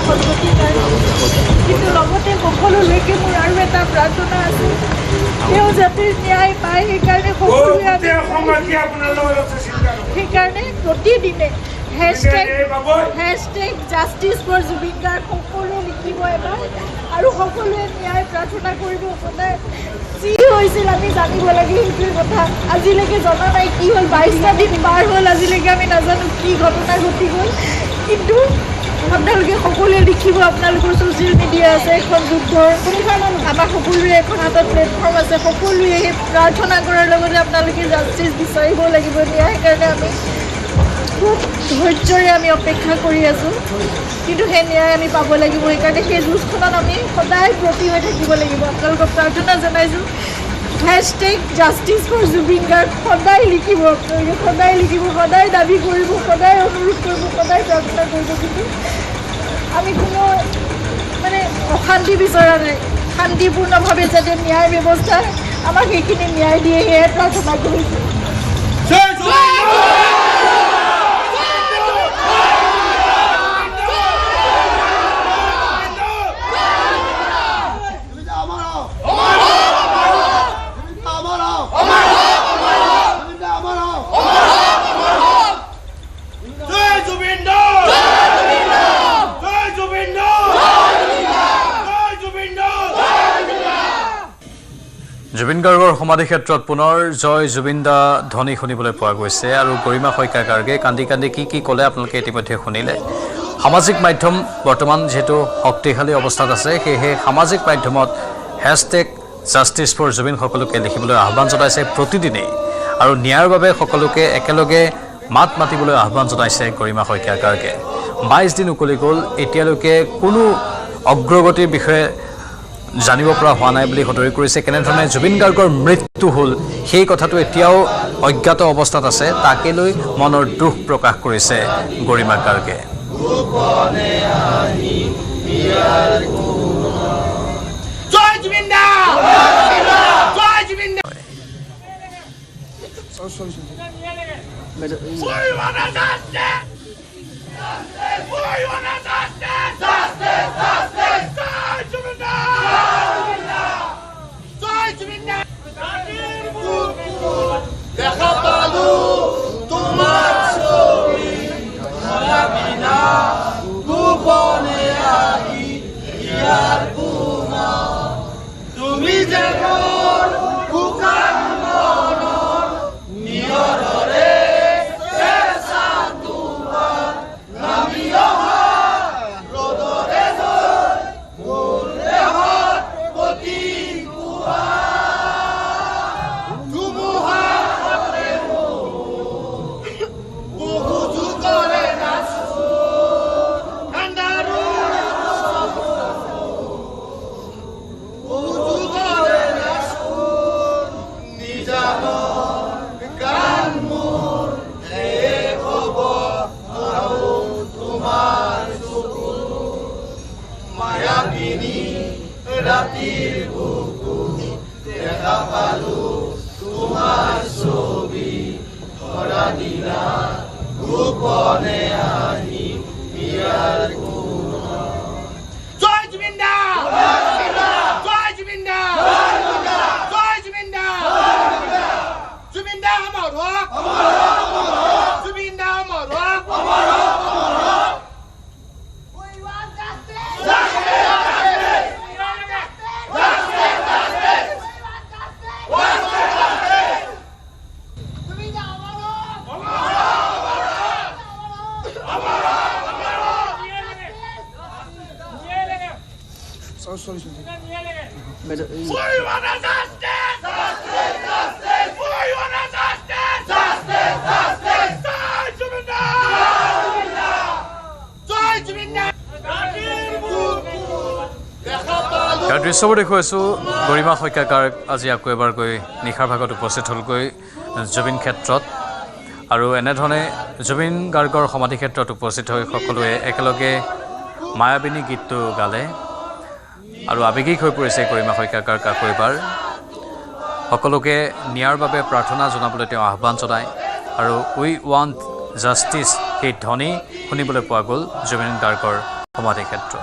সদ্গতিৰ কাৰণে কিন্তু লগতে সকলোলৈকে মোৰ আৰু এটা প্ৰাৰ্থনা আছে তেওঁ যাতে ন্যায় পায় সেইকাৰণে সকলোৱে সেইকাৰণে প্ৰতিদিনে হেশটেগ জাষ্টিছ ফৰ জুবিন গাৰ্গ সকলোৱে লিখিব এবাৰ আৰু সকলোৱে ন্যায় প্ৰাৰ্থনা কৰিব সদায় যি হৈছিল আমি জানিব লাগে সেইটোৱে কথা আজিলৈকে জনা নাই কি হ'ল 22টা দিন পাৰ হ'ল আজিলৈকে আমি নাজানো কি ঘটনা ঘটি গ'ল কিন্তু আপোনালোকে সকলোৱে লিখিব আপোনালোকৰ ছ'চিয়েল মিডিয়া আছে এখন যুদ্ধৰ আমাৰ সকলোৰে এখন হাতত প্লেটফৰ্ম আছে সকলোৱে প্ৰাৰ্থনা কৰাৰ লগতে আপোনালোকে জাষ্টিছ বিচাৰিব লাগিব ন্যায় কাৰণে আমি খুব ধৈৰ্যৰে আমি অপেক্ষা কৰি আছোঁ কিন্তু সেই ন্যায় আমি পাব লাগিব সেইকাৰণে সেই যুঁজখনত আমি সদায় ব্ৰতী হৈ থাকিব লাগিব আপোনালোকক প্ৰাৰ্থনা জনাইছোঁ হেশটেগ জাষ্টিছ ফৰ জুবিন গাৰ্গ সদায় লিখিব আপোনালোকে সদায় লিখিব সদায় দাবী কৰিব সদায় অনুৰোধ কৰিব সদায় প্ৰাৰ্থনা কৰিব কিন্তু আমি কোনো মানে অশান্তি বিচৰা নাই শান্তিপূৰ্ণভাৱে যাতে ন্যায় ব্যৱস্থা আমাক সেইখিনি ন্যায় দিয়ে সেয়ে প্ৰাৰ্থনা কৰিছোঁ জুবিন গাৰ্গৰ সমাধি ক্ষেত্ৰত পুনৰ জয় জুবিন দা ধ্বনি শুনিবলৈ পোৱা গৈছে আৰু গৰিমা শইকীয়া গাৰ্গে কান্দি কান্দি কি ক'লে আপোনালোকে ইতিমধ্যে শুনিলে সামাজিক মাধ্যম বৰ্তমান যেহেতু শক্তিশালী অৱস্থাত আছে সেয়েহে সামাজিক মাধ্যমত হেশটেগ জাষ্টিছ ফৰ জুবিন সকলোকে লিখিবলৈ আহ্বান জনাইছে প্ৰতিদিনেই আৰু ন্যায়ৰ বাবে সকলোকে একেলগে মাত মাতিবলৈ আহ্বান জনাইছে গৰিমা শইকীয়া গাৰ্গে 22 দিন উকলি গ'ল এতিয়ালৈকে কোনো অগ্ৰগতিৰ বিষয়ে জানিব পৰা হোৱা নাই বুলি সদৰি কৰিছে কেনেধৰণে জুবিন গাৰ্গৰ মৃত্যু হ'ল সেই কথাটো এতিয়াও অজ্ঞাত অৱস্থাত আছে তাকে লৈ মনৰ দুখ প্ৰকাশ কৰিছে গৰিমা গাৰ্গে জয় জুবিন দা জয় জুবিন দা দেখা পালো তোমাৰ ছবি বিনা গোপনে আহি ইয়াৰ গুণা তুমি যেমন শুকান মনৰ নিয়ৰৰে চেঁচা তোমাৰ নামি অহা ৰ'দৰে লৈ মোৰ দেহত প্ৰতি রাতির বুকু দেখা পালো তোমার ছবি ধরা দিনা গোপনে আহি ইয়ার গুণা জয় জুবিন দা জয় জুবিন দা জয় জুবিন দা জুবিন দা আমার হক জুবিন দা আমার হক Sorry. We want a justice! Justice! Justice! We want a justice! Justice! Justice! Jai Jubin Da! Jai Jubin Da! ইয়াৰ দৃশ্যবোৰ দেখুৱাইছোঁ গৰিমা শইকীয়া গাৰ্গ আজি আকৌ এবাৰকৈ নিশাৰ ভাগত উপস্থিত হ'লগৈ জুবিন ক্ষেত্ৰত আৰু এনেধৰণে জুবিন গাৰ্গৰ সমাধি ক্ষেত্ৰত উপস্থিত হৈ সকলোৱে একেলগে মায়াবিনী গীতটো গালে আৰু আৱেগিক হৈ পৰিছে গৰিমা শইকীয়া গাৰ্গ আকৌ এবাৰ সকলোকে ন্যায়ৰ বাবে প্ৰাৰ্থনা জনাবলৈ তেওঁ আহ্বান জনায় আৰু উই ৱান্ট জাষ্টিছ সেই ধ্বনি শুনিবলৈ পোৱা গ'ল জুবিন গাৰ্গৰ সমাধি ক্ষেত্ৰ